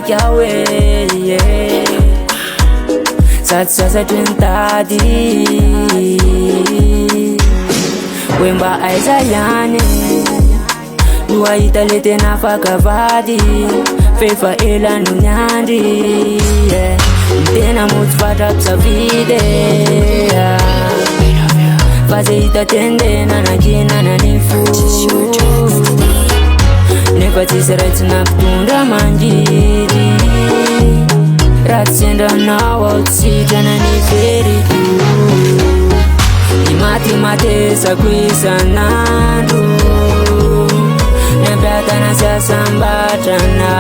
maikawe sasa tuntadi wemba aizayane duaita lete na fakavadi fefa ela nunyandi tena mutfata psavide faze itatende na nakina na nifu nefatise ratsina kutunda manjiri ratsienda nawa utsitana niferitu imatimate kuisa nandu nebratana sasambatana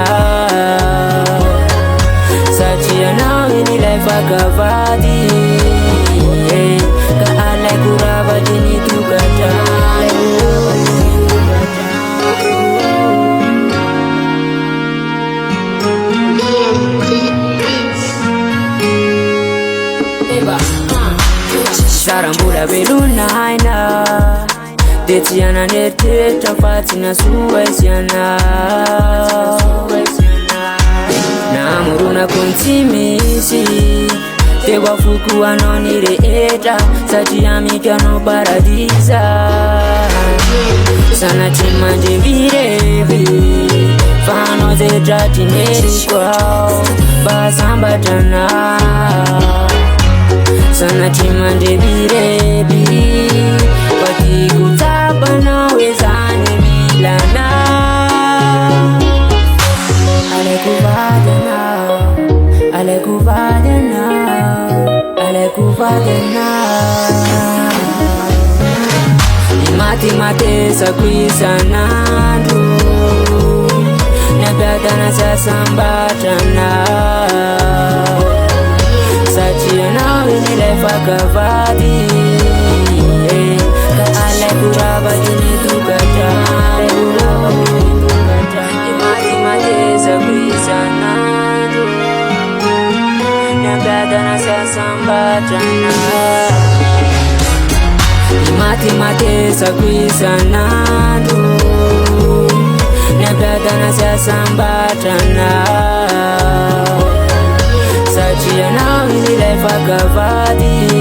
sachia nawini laifakavadi kaala kurava jenitukatayo sarambula belunaina detiana neteta fatina suwaisiana namuruna kontimisi tewafuku anonire eta satiamikano paradiza sana timanje virevi fano zetratinerikwa basambatana sana timande birebi wati kutapa na wezane milana alekuvadena imati sakuisanandu nebratana sasambatana sachia fakavadi kaala kurava jenitukatayo imatimate kuisanandu nebratana sasambatana imatimate kuisanandu nebratana sasambatana sachia nawini laifakavadi